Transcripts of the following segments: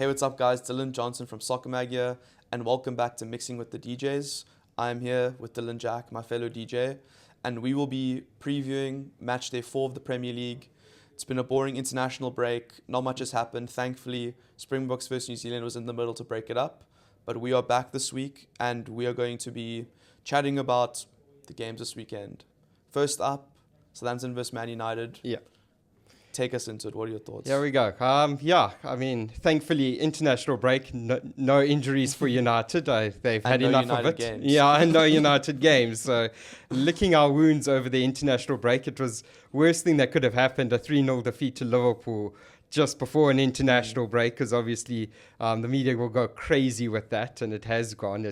Hey, what's up, guys? Dylan Johnson from Soccer Mag here, and welcome back to Mixing with the DJs. I'm here with Dylan Jack, my fellow DJ, and we will be previewing Matchday 4 of the Premier League. It's been a boring international break. Not much has happened. Thankfully, Springboks vs New Zealand was in the middle to break it up. But we are back this week, and we are going to be chatting about the games this weekend. First up, Southampton vs Man United. Yeah. Take us into it. What are your thoughts? Here we go. Thankfully, international break, no injuries for United. They've had enough United of it. Games. Yeah, and no United games. So, licking our wounds over the international break, it was worst thing that could have happened, a 3-0 defeat to Liverpool just before an international break, because obviously the media will go crazy with that, and it has gone.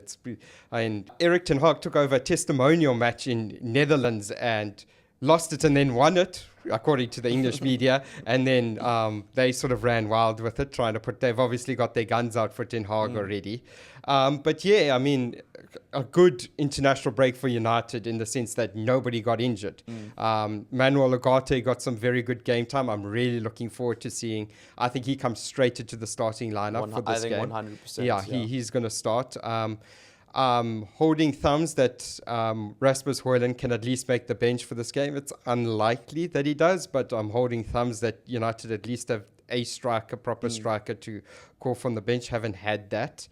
Erik ten Hag took over a testimonial match in Netherlands and lost it and then won it, according to the English media, and then they sort of ran wild with it, they've obviously got their guns out for Ten Hag already. A good international break for United in the sense that nobody got injured. Manuel Ugarte got some very good game time. I'm really looking forward to seeing. I think he comes straight into the starting lineup for this game. 100%. Yeah, he's going to start. Holding thumbs that Rasmus Højlund can at least make the bench for this game. It's unlikely that he does, but I'm holding thumbs that United at least have a striker, proper striker to call from the bench. Haven't had that.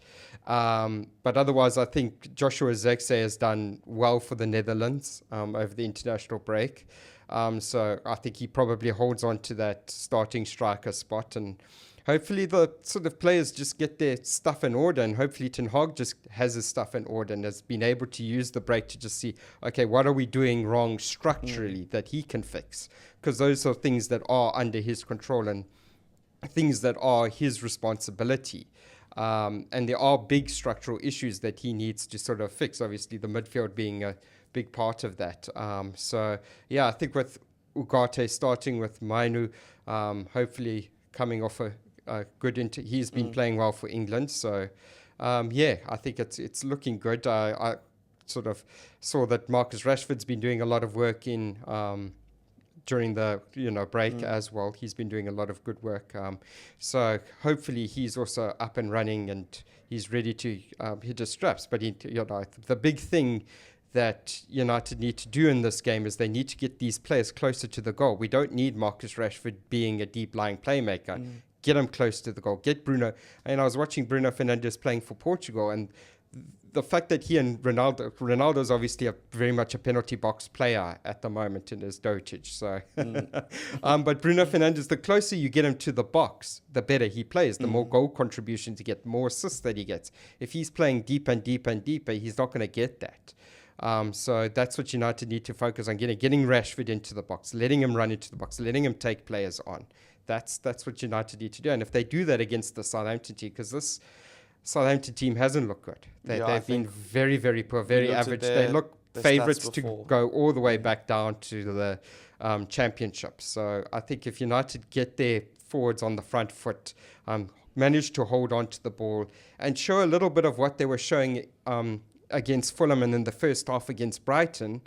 But otherwise, I think Joshua Zirkzee has done well for the Netherlands over the international break. So I think he probably holds on to that starting striker spot, and hopefully the sort of players just get their stuff in order, and hopefully Ten Hag just has his stuff in order and has been able to use the break to just see, okay, what are we doing wrong structurally that he can fix? Because those are things that are under his control and things that are his responsibility. And there are big structural issues that he needs to sort of fix, obviously the midfield being a big part of that. I think with Ugarte starting with Mainu, hopefully coming off a good he's been playing well for England, so I think it's looking good. I sort of saw that Marcus Rashford's been doing a lot of work in during the break as well. He's been doing a lot of good work, so hopefully he's also up and running and he's ready to hit his straps. But the big thing that United need to do in this game is they need to get these players closer to the goal. We don't need Marcus Rashford being a deep-lying playmaker. Get him close to the goal. Get Bruno. And I was watching Bruno Fernandes playing for Portugal, and the fact that he and Ronaldo's obviously very much a penalty box player at the moment in his dotage. So, but Bruno Fernandes, the closer you get him to the box, the better he plays, the more goal contributions he gets, more assists that he gets. If he's playing deeper and deeper and deeper, he's not going to get that. So that's what United need to focus on, getting Rashford into the box, letting him run into the box, letting him take players on. That's what United need to do. And if they do that against the Southampton team, because this Southampton team hasn't looked good. They've been very, very poor, very average. They look favourites to go all the way back down to the championship. So I think if United get their forwards on the front foot, manage to hold on to the ball and show a little bit of what they were showing against Fulham and in the first half against Brighton,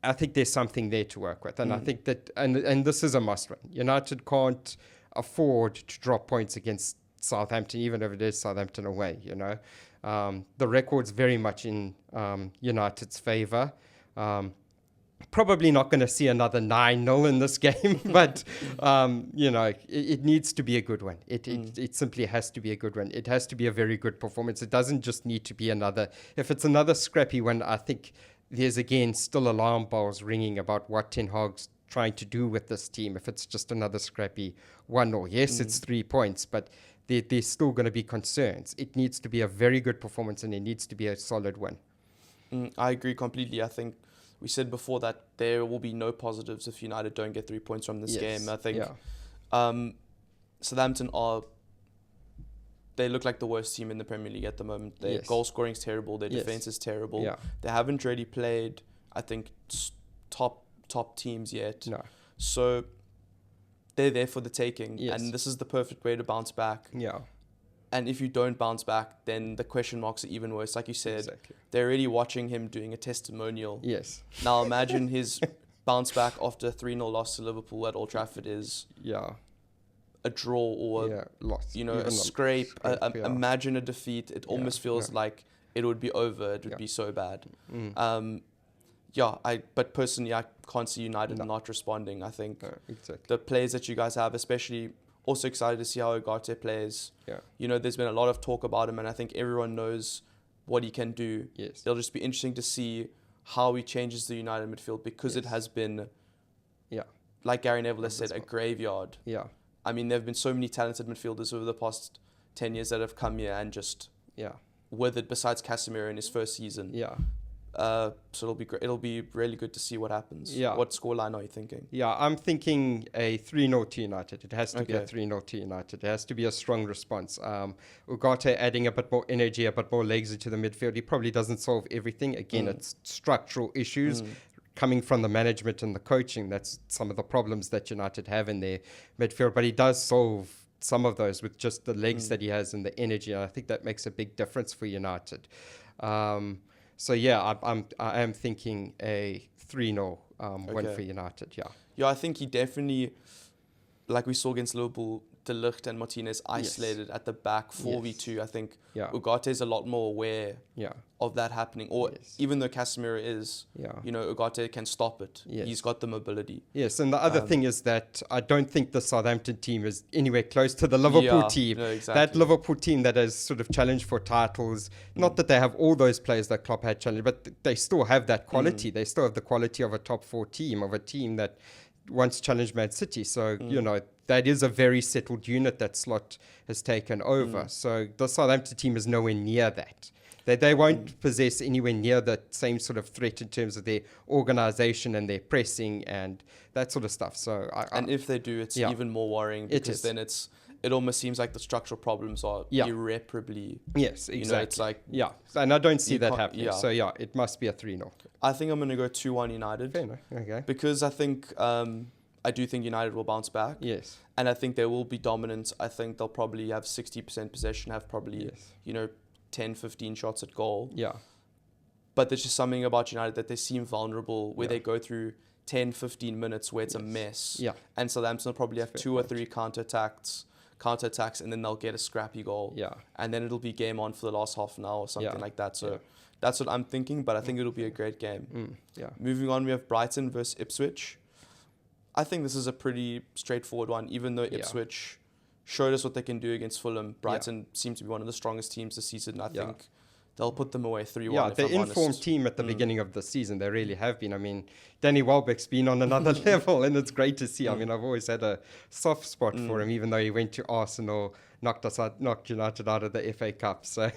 I think there's something there to work with. And I think that, and this is a must-win. United can't afford to drop points against Southampton, even if it is Southampton away, The record's very much in United's favour. Probably not going to see another 9-0 in this game, but, it needs to be a good one. It simply has to be a good one. It has to be a very good performance. It doesn't just need to be if it's another scrappy one, I think there's again still alarm bells ringing about what Ten Hag's trying to do with this team. If it's just another scrappy 1-0, yes, it's 3 points, but there's still going to be concerns. It needs to be a very good performance and it needs to be a solid win. I agree completely. I think we said before that there will be no positives if United don't get 3 points from this game. I think Southampton they look like the worst team in the Premier League at the moment. Their goal scoring is terrible. Their defense is terrible. Yeah. They haven't really played, I think, top teams yet. No. So they're there for the taking. Yes. And this is the perfect way to bounce back. Yeah. And if you don't bounce back, then the question marks are even worse. Like you said, they're already watching him doing a testimonial. Yes. Now imagine his bounce back after a 3-0 loss to Liverpool at Old Trafford is a draw or loss. a scrape. Imagine a defeat. It almost feels like it would be over. It would be so bad. But personally, I can't see United not responding. I think the players that you guys have, especially, also excited to see how Ugarte plays. Yeah. There's been a lot of talk about him, and I think everyone knows what he can do. Yes. It'll just be interesting to see how he changes the United midfield, because it has been, like Gary Neville has said, a graveyard. Yeah. I mean, there have been so many talented midfielders over the past 10 years that have come here and just withered, besides Casemiro in his first season. Yeah. So it'll be great. It'll be really good to see what happens. Yeah. What scoreline are you thinking? Yeah, I'm thinking a 3-0 to United. It has to be a 3-0 to United. It has to be a strong response. Ugarte adding a bit more energy, a bit more legs into the midfield. He probably doesn't solve everything. Again, it's structural issues coming from the management and the coaching. That's some of the problems that United have in their midfield. But he does solve some of those with just the legs that he has and the energy. And I think that makes a big difference for United. So I am thinking a 3-0 win for United. Yeah, I think he definitely, like we saw against Liverpool, De Ligt and Martinez isolated at the back 4v2. I think Ugarte is a lot more aware of that happening. Or even though Casemiro is, Ugarte can stop it. Yes. He's got the mobility. Yes, and the other thing is that I don't think the Southampton team is anywhere close to the Liverpool team. No, exactly. That Liverpool team that has sort of challenged for titles. Not that they have all those players that Klopp had challenged, but they still have that quality. They still have the quality of a top 4 team, of a team that once challenged Man City. So, that is a very settled unit that Slot has taken over. So the Southampton team is nowhere near that. They won't possess anywhere near the same sort of threat in terms of their organisation and their pressing and that sort of stuff. So, and if they do, it's even more worrying, because then it almost seems like the structural problems are irreparably. Yes, exactly. It's like and I don't see that happening. So it must be a 3-0. I think I'm going to go 2-1 United. Fair enough. Okay. Because I think I do think United will bounce back. Yes. And I think they will be dominant. I think they'll probably have 60% possession, have probably 10, 15 shots at goal. Yeah. But there's just something about United that they seem vulnerable, where they go through 10, 15 minutes where it's a mess. Yeah. And Southampton will probably have 2 or 3 counterattacks, and then they'll get a scrappy goal. Yeah. And then it'll be game on for the last half an hour or something like that. So that's what I'm thinking, but I think it'll be a great game. Moving on, we have Brighton versus Ipswich. I think this is a pretty straightforward one, even though Ipswich showed us what they can do against Fulham. Brighton seems to be one of the strongest teams this season. I think they'll put them away 3-1. Yeah, they're informed team at the beginning of the season. They really have been. I mean, Danny Welbeck's been on another level, and it's great to see. I mean, I've always had a soft spot for him, even though he went to Arsenal, knocked United out of the FA Cup. So,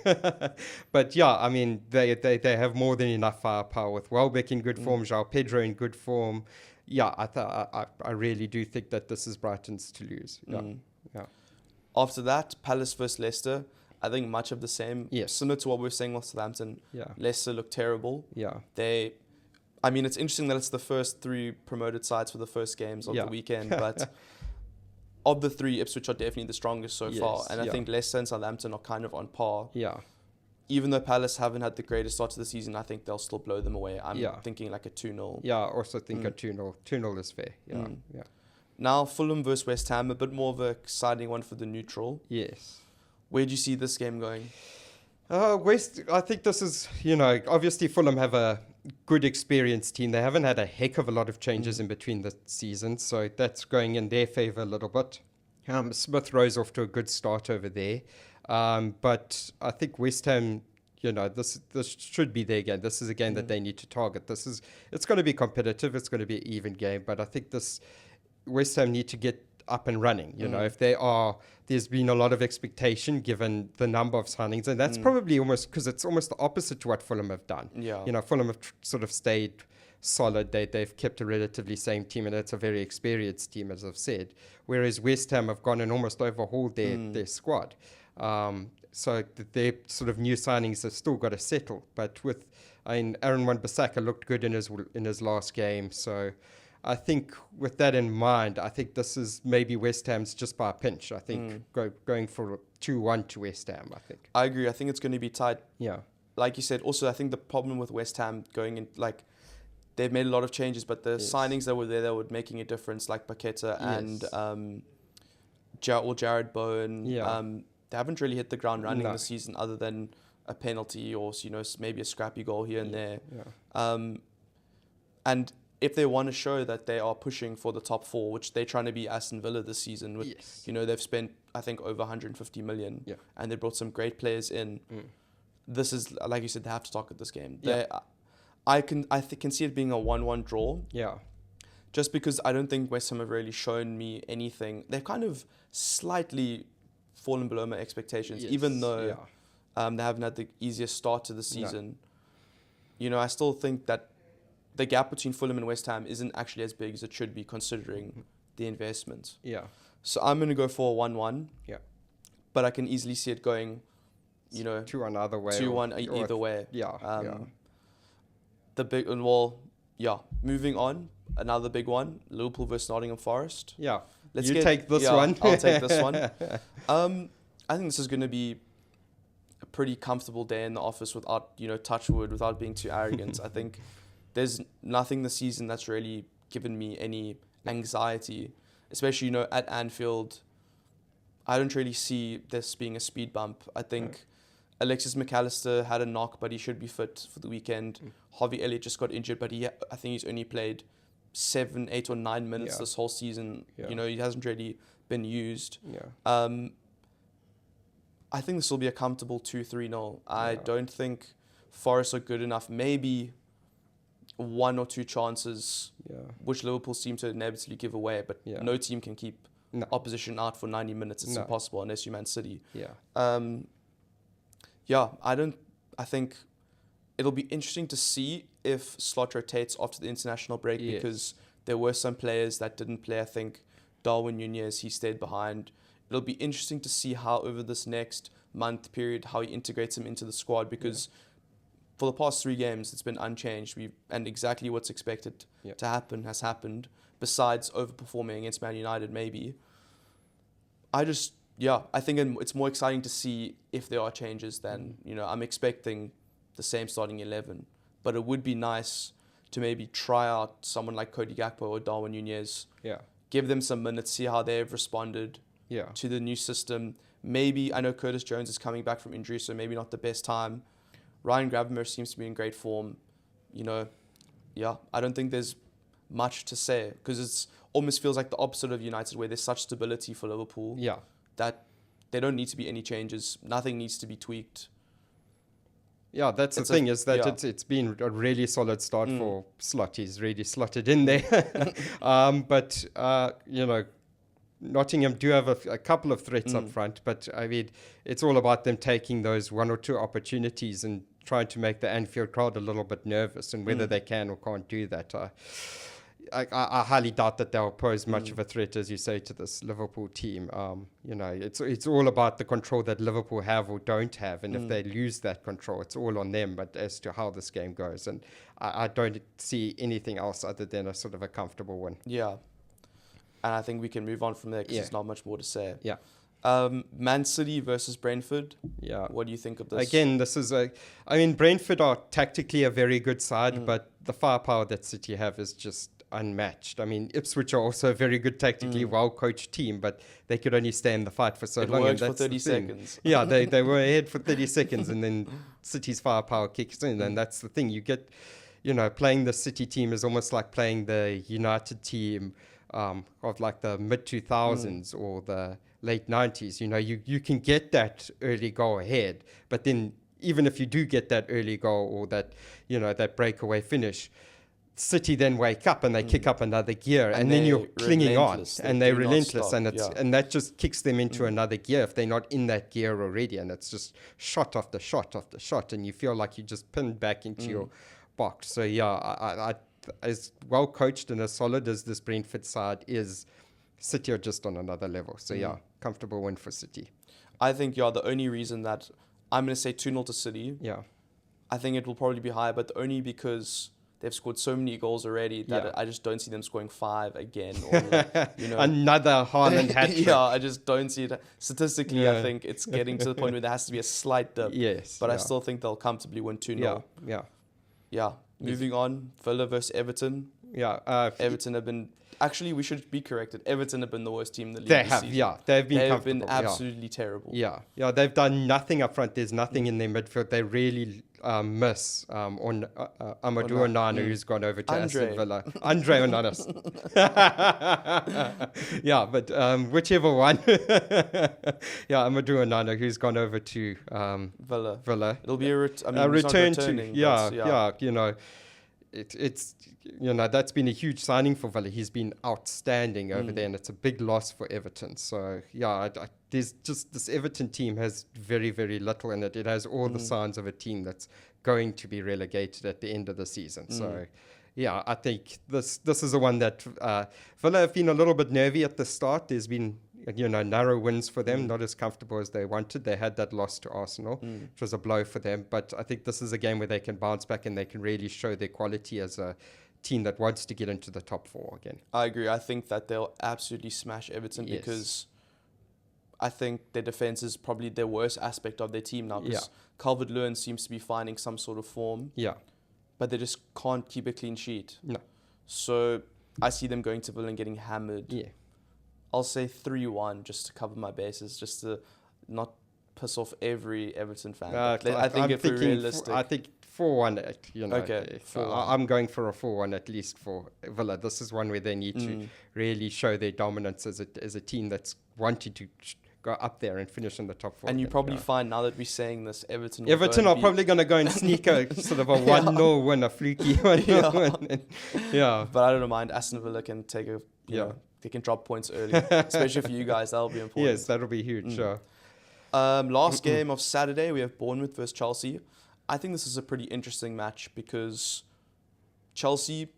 but I mean, they have more than enough firepower with Welbeck in good form, João Pedro in good form. Yeah, I really do think that this is Brighton's to lose. Yeah. After that, Palace versus Leicester. I think much of the same. Yes. Similar to what we were saying with Southampton. Yeah. Leicester look terrible. Yeah. I mean, it's interesting that it's the first 3 promoted sides for the first games of the weekend, but of the 3, Ipswich are definitely the strongest so far. And I think Leicester and Southampton are kind of on par. Yeah. Even though Palace haven't had the greatest start to the season, I think they'll still blow them away. I'm thinking like a 2-0. Yeah, I also think a 2-0. 2-0 is fair. Yeah. Now, Fulham versus West Ham, a bit more of an exciting one for the neutral. Yes. Where do you see this game going? I think this is, obviously Fulham have a good experienced team. They haven't had a heck of a lot of changes in between the seasons, so that's going in their favour a little bit. Smith Rowe's off to a good start over there. But I think West Ham, this should be their game. This is a game that they need to target. It's going to be competitive. It's going to be an even game. But I think West Ham need to get up and running. If there's been a lot of expectation given the number of signings, and that's probably almost because it's almost the opposite to what Fulham have done. Yeah. Fulham have sort of stayed solid. They've kept a relatively same team, and it's a very experienced team, as I've said. Whereas West Ham have gone and almost overhauled their squad. So their sort of new signings have still got to settle. But Aaron Wan-Bissaka looked good in his last game. So I think with that in mind, I think this is maybe West Ham's just by a pinch. I think going for 2-1 to West Ham, I think. I agree. I think it's going to be tight. Yeah. Like you said, also I think the problem with West Ham going in, they've made a lot of changes, but the signings that were there that were making a difference, like Paqueta and Jared Bowen. Yeah. They haven't really hit the ground running No. this season, other than a penalty or maybe a scrappy goal here and there. Yeah. And if they want to show that they are pushing for the top four, which they're trying to be Aston Villa this season, with Yes. they've spent I think over 150 million, Yeah. and they brought some great players in. This is, like you said, they have to talk at this game. Yeah. I can see it being a 1-1 draw. Yeah. Just because I don't think West Ham have really shown me anything. They've kind of slightly fallen below my expectations, Yes. even though Yeah. they haven't had the easiest start to the season. I still think that the gap between Fulham and West Ham isn't actually as big as it should be, considering the investment. Yeah. So I'm going to go for a 1-1. Yeah. But I can easily see it going, 2-1 either way. 2-1 either way. Yeah. Moving on, another big one, Liverpool versus Nottingham Forest. Yeah. Let's take this one. I'll take this one. I think this is going to be a pretty comfortable day in the office without, touch wood, without being too arrogant. I think there's nothing this season that's really given me any anxiety, especially, at Anfield. I don't really see this being a speed bump. I think Alexis McAllister had a knock, but he should be fit for the weekend. Harvey Elliott just got injured, but I think he's only played 7, 8 or 9 minutes this whole season. Yeah. He hasn't really been used. Yeah. I think this will be a comfortable 2-3-0. I don't think Forest are good enough. Maybe 1 or 2 chances, which Liverpool seem to inevitably give away, but no team can keep opposition out for 90 minutes. It's impossible unless you're Man City. I think it'll be interesting to see if Slot rotates after the international break, because there were some players that didn't play. I think Darwin Nunez, he stayed behind. It'll be interesting to see how over this next month period, how he integrates him into the squad, because for the past 3 games, it's been unchanged. And exactly what's expected to happen has happened, besides overperforming against Man United, maybe. I think it's more exciting to see if there are changes than, I'm expecting the same starting 11. But it would be nice to maybe try out someone like Cody Gakpo or Darwin Nunez. Give them some minutes, see how they've responded to the new system. Maybe, I know Curtis Jones is coming back from injury, so maybe not the best time. Ryan Gravenberch seems to be in great form. I don't think there's much to say, because it almost feels like the opposite of United, where there's such stability for Liverpool that there don't need to be any changes. Nothing needs to be tweaked. Yeah, that's the thing, is that it's been a really solid start for Slot. He's really slotted in there. But Nottingham do have a couple of threats up front, but I mean, it's all about them taking those 1 or 2 opportunities and trying to make the Anfield crowd a little bit nervous, and whether they can or can't do that. I highly doubt that they'll pose much of a threat, as you say, to this Liverpool team. It's all about the control that Liverpool have or don't have, and if they lose that control, it's all on them. But as to how this game goes, and I don't see anything else other than a sort of a comfortable win. Yeah, and I think we can move on from there, because there's not much more to say. Yeah. Man City versus Brentford. Yeah. What do you think of this? Again, Brentford are tactically a very good side, but the firepower that City have is just unmatched. I mean, Ipswich are also a very good tactically well-coached team, but they could only stay in the fight for so long. It worked for 30 seconds. Yeah, they were ahead for 30 seconds, and then City's firepower kicks in, and that's the thing. You get, playing the City team is almost like playing the United team of like the mid-2000s or the late 90s. You can get that early goal ahead, but then even if you do get that early goal or that, that breakaway finish, City then wake up and they kick up another gear, and then you're clinging on, and they're relentless, and that just kicks them into another gear if they're not in that gear already, and it's just shot after shot after shot, and you feel like you just pinned back into your box. So I as well coached and as solid as this Brentford side is, City are just on another level. So comfortable win for City. I think the only reason that I'm going to say 2-0 to City. Yeah. I think it will probably be higher, but only because they've scored so many goals already that I just don't see them scoring 5 again. Or, another Haaland hat-trick. I just don't see it. Statistically, I think it's getting to the point where there has to be a slight dip. Yes. But I still think they'll comfortably win 2-0. Yeah. Moving on, Villa versus Everton. Yeah. Everton have been... Actually, we should be corrected. Everton have been the worst team in the league They this have, season. yeah. They've been absolutely terrible. Yeah, they've done nothing up front. There's nothing in their midfield. They really miss on Amadou Onana, who's gone over to Aston Villa. Andre Onana. Yeah, but whichever one. Yeah, Amadou Onana, who's gone over to Villa. It'll be a return to... Yeah, you know... It's that's been a huge signing for Villa. He's been outstanding over there, and it's a big loss for Everton. So there's just this Everton team has very, very little in it. It has all the signs of a team that's going to be relegated at the end of the season. So I think this is the one that Villa have been a little bit nervy at the start. There's been narrow wins for them, not as comfortable as they wanted. They had that loss to Arsenal, which was a blow for them. But I think this is a game where they can bounce back and they can really show their quality as a team that wants to get into the top 4 again. I agree. I think that they'll absolutely smash Everton because I think their defense is probably their worst aspect of their team now, because Calvert-Lewin seems to be finding some sort of form. Yeah. But they just can't keep a clean sheet. No. So I see them going to Villa and getting hammered. Yeah. I'll say 3-1 just to cover my bases, just to not piss off every Everton fan. I think if we're realistic... I think 4-1, Okay, 4-1. I'm going for a 4-1 at least for Villa. This is one where they need to really show their dominance as a team that's wanting to go up there and finish in the top 4. And you probably find, now that we're saying this, Everton are probably going to go and sneak a sort of a 1-0 win, a fluky 1-0 win. Yeah. But I don't mind. Aston Villa can take a... They can drop points early, especially for you guys. That'll be important. Yes, that'll be huge. Sure. Last game of Saturday, we have Bournemouth versus Chelsea. I think this is a pretty interesting match because Chelsea,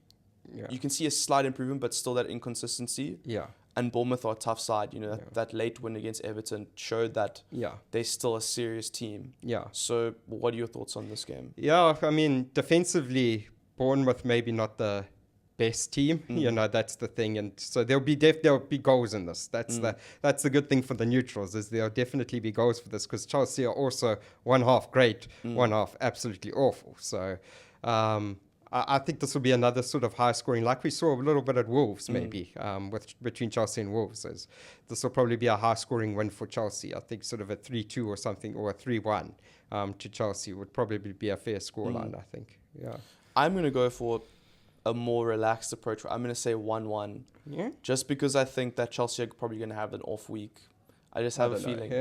you can see a slight improvement, but still that inconsistency. Yeah. And Bournemouth are a tough side. That late win against Everton showed that they're still a serious team. Yeah. So, what are your thoughts on this game? Yeah, I mean, defensively, Bournemouth maybe not the best team, that's the thing, and so there'll be goals in this. That's the good thing for the neutrals, is there'll definitely be goals for this, because Chelsea are also one half great, one half absolutely awful. So I think this will be another sort of high scoring, like we saw a little bit at Wolves maybe, between Chelsea and Wolves. This will probably be a high scoring win for Chelsea. I think sort of a 3-2 or something, or a 3-1 to Chelsea would probably be a fair scoreline, I think. Yeah, I'm going to go for a more relaxed approach. I'm going to say 1-1. Yeah. Just because I think that Chelsea are probably going to have an off week. I just have a feeling.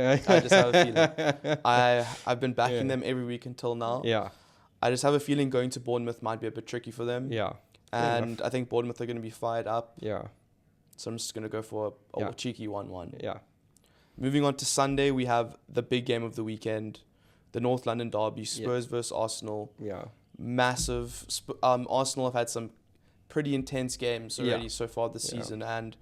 I've been backing them every week until now. Yeah. I just have a feeling going to Bournemouth might be a bit tricky for them. Yeah. And I think Bournemouth are going to be fired up. Yeah. So I'm just going to go for a cheeky 1-1. Yeah. Moving on to Sunday, we have the big game of the weekend, the North London derby, Spurs versus Arsenal. Yeah. Massive. Arsenal have had some pretty intense games already so far this season, and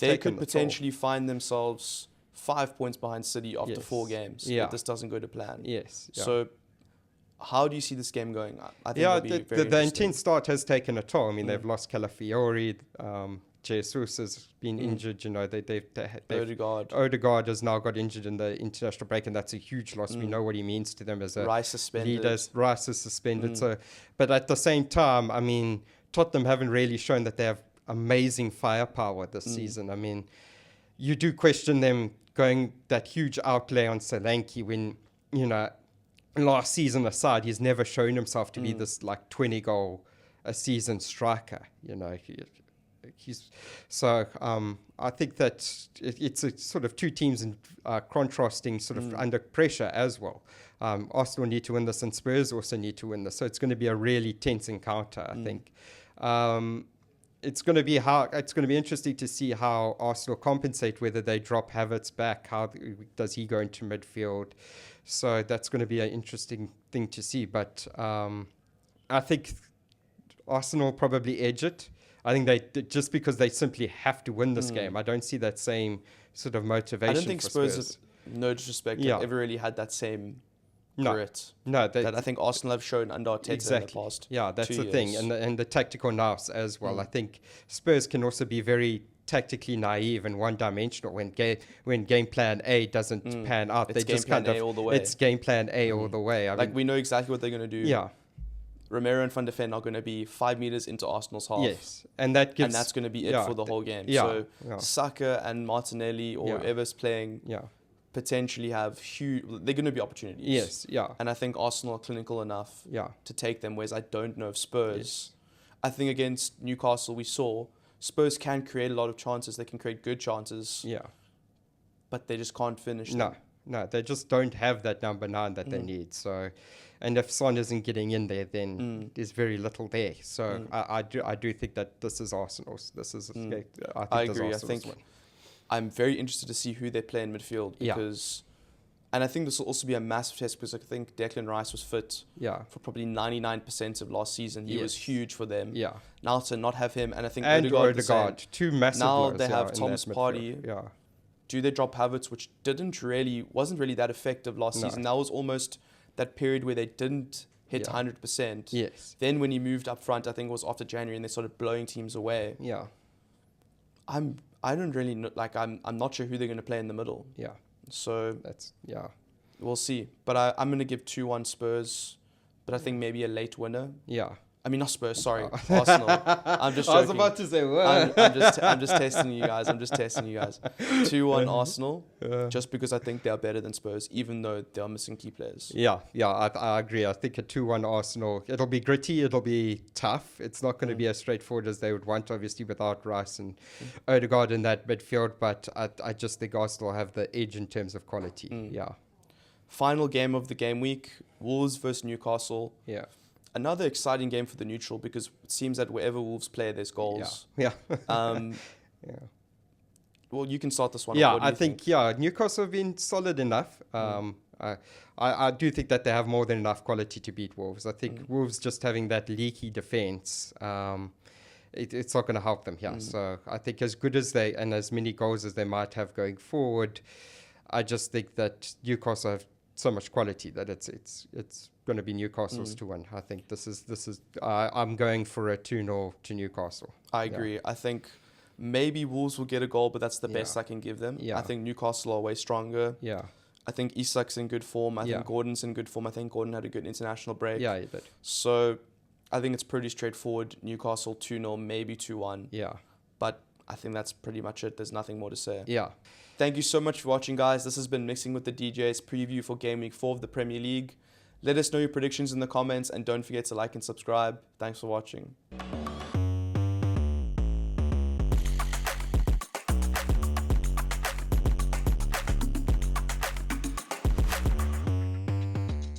they could potentially find themselves 5 points behind City after 4 games if this doesn't go to plan. Yes. Yeah. So how do you see this game going? I think the intense start has taken a toll. I mean, they've lost Calafiori. Jesus has been injured. Odegaard has now got injured in the international break, and that's a huge loss. We know what he means to them as a Rice suspended. leader. Rice is suspended. So, but at the same time, I mean, Tottenham haven't really shown that they have amazing firepower this season. I mean, you do question them going that huge outlay on Solanke when, last season aside, he's never shown himself to be this 20 goal a season striker. I think that it's a sort of two teams in contrasting sort of under pressure as well. Arsenal need to win this, and Spurs also need to win this. So it's going to be a really tense encounter, I think. It's going to be interesting to see how Arsenal compensate, whether they drop Havertz back, how does he go into midfield. So that's going to be an interesting thing to see. But I think Arsenal probably edge it. I think they just because they simply have to win this game. I don't see that same sort of motivation. I don't think for Spurs, no disrespect, have ever really had that same grit. No, that I think Arsenal have shown under Arteta in the past. Yeah, that's the thing, and the tactical nous as well. I think Spurs can also be very tactically naive and one-dimensional when game plan A doesn't pan out. It's game plan A all the way. It's game plan A all the way. We know exactly what they're going to do. Yeah. Romero and Van de Ven are going to be 5 meters into Arsenal's half. Yes, and that's going to be it for the whole game. Yeah, so Saka and Martinelli or whoever's playing potentially have huge. They're going to be opportunities. Yes, yeah. And I think Arsenal are clinical enough to take them. Whereas I don't know if Spurs. Yes. I think against Newcastle we saw Spurs can create a lot of chances. They can create good chances. Yeah. But they just can't finish them. No, they just don't have that number 9 that they need. So, and if Son isn't getting in there, then there's very little there. So I do think that this is Arsenal's. This is I agree. I think I'm very interested to see who they play in midfield because, and I think this will also be a massive test because I think Declan Rice was fit for probably 99% of last season. He was huge for them. Yeah. Now to not have him, and I think Odegaard, two massive. Now they have Thomas Partey. Yeah. Do they drop Havertz, which wasn't really that effective last season? That was almost that period where they didn't hit 100%. Yes. Then when he moved up front, I think it was after January, and they started blowing teams away. Yeah. I don't really know, I'm not sure who they're going to play in the middle. Yeah. So we'll see. But I'm going to give 2-1 Spurs, but I think maybe a late winner. Yeah. I mean, not Spurs, sorry. Arsenal. I'm just joking. I was about to say, what? I'm just testing you guys. 2-1 Arsenal, just because I think they are better than Spurs, even though they are missing key players. Yeah, I agree. I think a 2-1 Arsenal, it'll be gritty, it'll be tough. It's not going to be as straightforward as they would want, obviously, without Rice and Odegaard in that midfield, but I just think Arsenal have the edge in terms of quality. Yeah. Final game of the game week, Wolves versus Newcastle. Yeah. Another exciting game for the neutral because it seems that wherever Wolves play, there's goals. Yeah. Well, you can start this one. Yeah, I think Newcastle have been solid enough. I do think that they have more than enough quality to beat Wolves. I think Wolves just having that leaky defense, it's not going to help them here. So I think as good as they and as many goals as they might have going forward, I just think that Newcastle have so much quality that it's going to be Newcastle's to win. I think this is I'm going for a 2-0 to Newcastle. I agree. I think maybe Wolves will get a goal, but that's the best I can give them. I think Newcastle are way stronger. Yeah. I think Isak's in good form. I think Gordon's in good form. I think Gordon had a good international break. Yeah, he did. So I think it's pretty straightforward. Newcastle 2-0, maybe 2-1. Yeah. But I think that's pretty much it. There's nothing more to say. Yeah. Thank you so much for watching, guys. This has been Mixing with the DJs preview for Game Week 4 of the Premier League. Let us know your predictions in the comments and don't forget to like and subscribe. Thanks for watching.